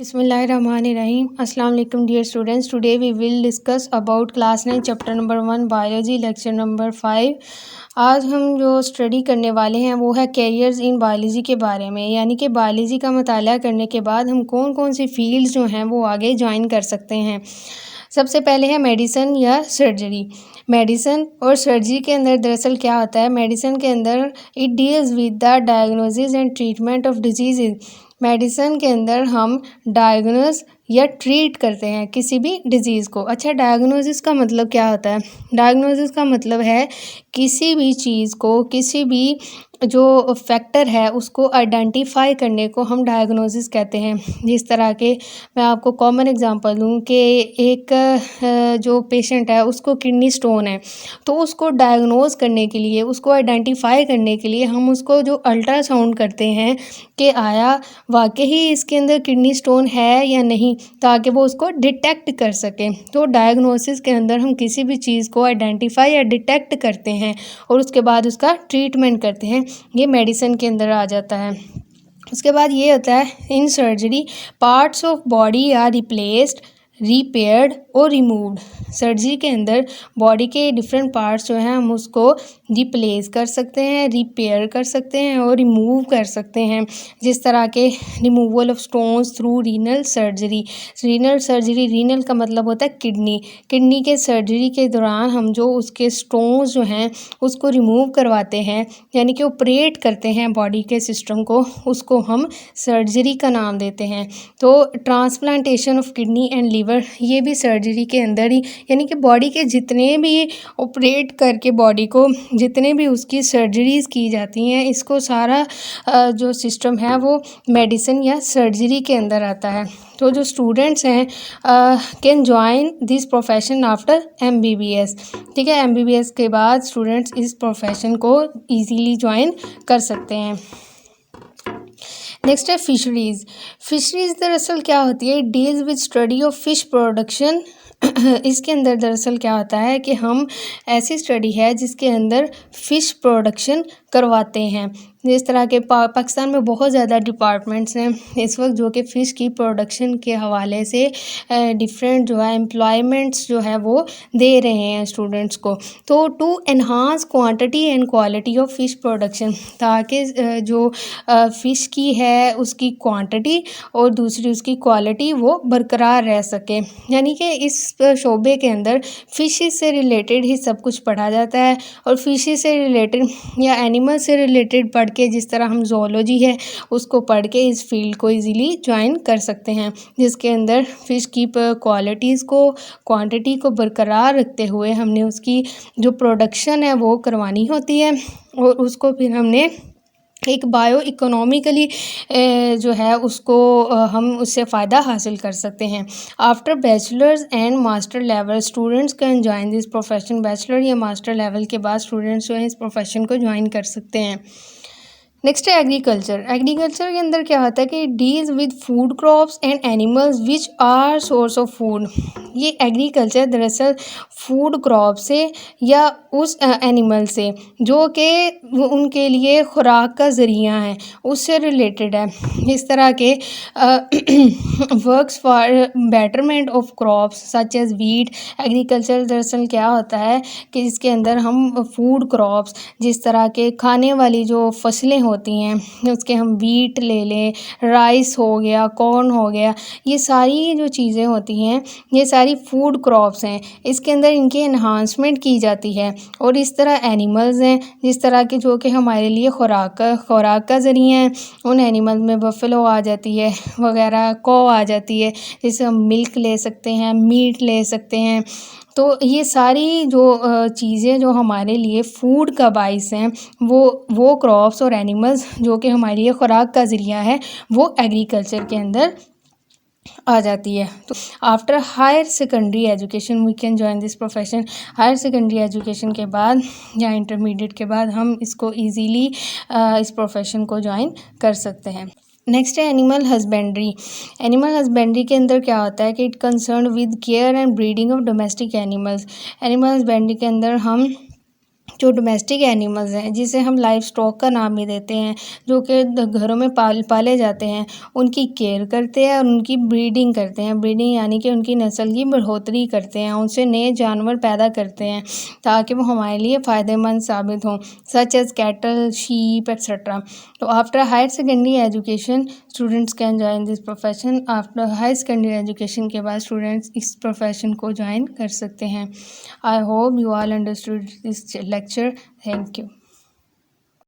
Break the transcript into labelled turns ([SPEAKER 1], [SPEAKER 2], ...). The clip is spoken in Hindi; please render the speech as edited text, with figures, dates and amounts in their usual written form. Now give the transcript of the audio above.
[SPEAKER 1] बिस्मिल्लाहिर्रहमानिर्रहीम। अस्सलाम वालेकुम dear students. Today we will discuss about class 9 chapter number 1 biology lecture number 5। आज हम जो स्टडी करने वाले हैं वो है कैरियर्स इन बायोलॉजी के बारे में, यानी कि बायोलॉजी का मताला करने के बाद हम कौन कौन सी फील्ड्स जो हैं वो आगे ज्वाइन कर सकते हैं। सबसे पहले है मेडिसिन या सर्जरी। मेडिसिन और सर्जरी के अंदर दरअसल क्या होता है, मेडिसिन के अंदर it deals with the diagnosis and treatment of disease. Medicine के अंदर हम डायग्नोस या ट्रीट करते हैं किसी भी डिज़ीज़ को। अच्छा, डायग्नोसिस का मतलब क्या होता है? डायग्नोसिस का मतलब है किसी भी चीज़ को, किसी भी जो फैक्टर है उसको आइडेंटिफाई करने को हम डायग्नोसिस कहते हैं। जिस तरह के मैं आपको कॉमन एग्जांपल दूं कि एक जो पेशेंट है उसको किडनी स्टोन है, तो उसको डायग्नोज करने के लिए, उसको आइडेंटिफाई करने के लिए हम उसको जो अल्ट्रासाउंड करते हैं कि आया वाकई ही इसके अंदर किडनी स्टोन है या नहीं, ताकि वो उसको डिटेक्ट कर सके। तो डायग्नोसिस के अंदर हम किसी भी चीज़ को आइडेंटिफाई या डिटेक्ट करते हैं और उसके बाद उसका ट्रीटमेंट करते हैं। ये मेडिसिन के अंदर आ जाता है। उसके बाद ये होता है in surgery parts of body are replaced, repaired और रिमूव्ड। सर्जरी के अंदर बॉडी के डिफरेंट पार्ट्स जो हैं हम उसको रिप्लेस कर सकते हैं, रिपेयर कर सकते हैं और रिमूव कर सकते हैं। जिस तरह के removal of stones through renal surgery. Renal surgery, renal का मतलब होता है किडनी। किडनी के सर्जरी के दौरान हम जो उसके स्टोन्स जो हैं उसको रिमूव करवाते हैं, यानी कि ऑपरेट करते हैं बॉडी के सिस्टम को, उसको हम सर्जरी का नाम देते हैं। तो transplantation of kidney and liver, ये भी सर्जरी के अंदर ही, यानी कि बॉडी के जितने भी ऑपरेट करके बॉडी को जितने भी उसकी सर्जरीज़ की जाती हैं, इसको सारा जो सिस्टम है वो मेडिसिन या सर्जरी के अंदर आता है। तो जो स्टूडेंट्स हैं can join this profession after MBBS। ठीक है, MBBS के बाद स्टूडेंट्स इस प्रोफेशन को ईजीली ज्वाइन कर सकते हैं। नेक्स्ट है फिशरीज़। फिशरीज़ दरअसल क्या होती है, deals with study of fish production. इसके अंदर दरअसल क्या होता है कि हम ऐसी स्टडी है जिसके अंदर फ़िश प्रोडक्शन करवाते हैं। जिस तरह के पाकिस्तान में बहुत ज़्यादा डिपार्टमेंट्स हैं इस वक्त जो कि फ़िश की प्रोडक्शन के हवाले से डिफरेंट जो है एम्प्लॉयमेंट्स जो है वो दे रहे हैं स्टूडेंट्स को। तो to enhance quantity and quality of fish production, ताकि जो फ़िश की है उसकी क्वांटिटी और दूसरी उसकी क्वालिटी वो बरकरार रह सके। यानी कि इस शोबे के अंदर फ़िशेस से रिलेटेड ही सब कुछ पढ़ा जाता है और फ़िशेस से रिलेटेड या एनिमल से रिलेटेड पढ़ के, जिस तरह हम ज़ूलॉजी है उसको पढ़ के इस फील्ड को इजीली ज्वाइन कर सकते हैं, जिसके अंदर फ़िश की क्वालिटीज़ को, क्वांटिटी को बरकरार रखते हुए हमने उसकी जो प्रोडक्शन है वो करवानी होती है और उसको फिर हमने एक बायो इकोनॉमिकली जो है उसको हम उससे फ़ायदा हासिल कर सकते हैं। After bachelors and master level students can join this profession. Bachelor या मास्टर लेवल के बाद स्टूडेंट्स जो हैं इस प्रोफेशन को ज्वाइन कर सकते हैं। नेक्स्ट है एग्रीकल्चर। एग्रीकल्चर के अंदर क्या होता है कि deals with food crops and animals which are source of food. ये एग्रीकल्चर दरअसल फूड क्रॉप से या उस एनिमल से जो कि उनके लिए खुराक का ज़रिया है उससे रिलेटेड है। इस तरह के works for betterment of crops such as wheat. Agriculture दरअसल क्या होता है कि इसके अंदर हम फूड क्रॉप्स, जिस तरह के खाने वाली जो फसलें होती हैं उसके हम वीट ले लें, राइस हो गया, कॉर्न हो गया, ये सारी जो चीज़ें होती हैं ये सारी फूड क्रॉप्स हैं। इसके अंदर इनकी एनहांसमेंट की जाती है। और इस तरह एनिमल्स हैं जिस तरह के जो कि हमारे लिए खुराक का ज़रिया है। उन एनिमल में बफेलो आ जाती है वगैरह, कौ आ जाती है, जिससे हम मिल्क ले सकते हैं, मीट ले सकते हैं। तो ये सारी जो चीज़ें जो हमारे लिए फूड का बाइस हैं वो क्रॉप्स और एनिमल्स जो कि हमारे लिए खुराक का ज़रिया है वो एग्रीकल्चर के अंदर आ जाती है। तो after higher secondary education we can join this profession. Higher secondary education के बाद या इंटरमीडिएट के बाद हम इसको इजीली इस प्रोफेशन को ज्वाइन कर सकते हैं। नेक्स्ट है एनिमल हस्बेंड्री। एनिमल हस्बेंड्री के अंदर क्या होता है कि it concern with care and breeding of domestic animals. Animal husbandry के अंदर हम जो डोमेस्टिक एनिमल्स हैं जिसे हम लाइव स्टॉक का नाम भी देते हैं, जो कि घरों में पाले जाते हैं, उनकी केयर करते हैं और उनकी ब्रीडिंग करते हैं। ब्रीडिंग यानी कि उनकी नस्ल की बढ़ोतरी करते हैं, उनसे नए जानवर पैदा करते हैं ताकि वो हमारे लिए फ़ायदेमंद साबित हों, such as cattle, sheep etcetera. तो after higher secondary education students can join this profession. After higher secondary education के बाद स्टूडेंट्स इस प्रोफेशन को ज्वाइन कर सकते हैं। I hope you all understood this lecture. Thank you.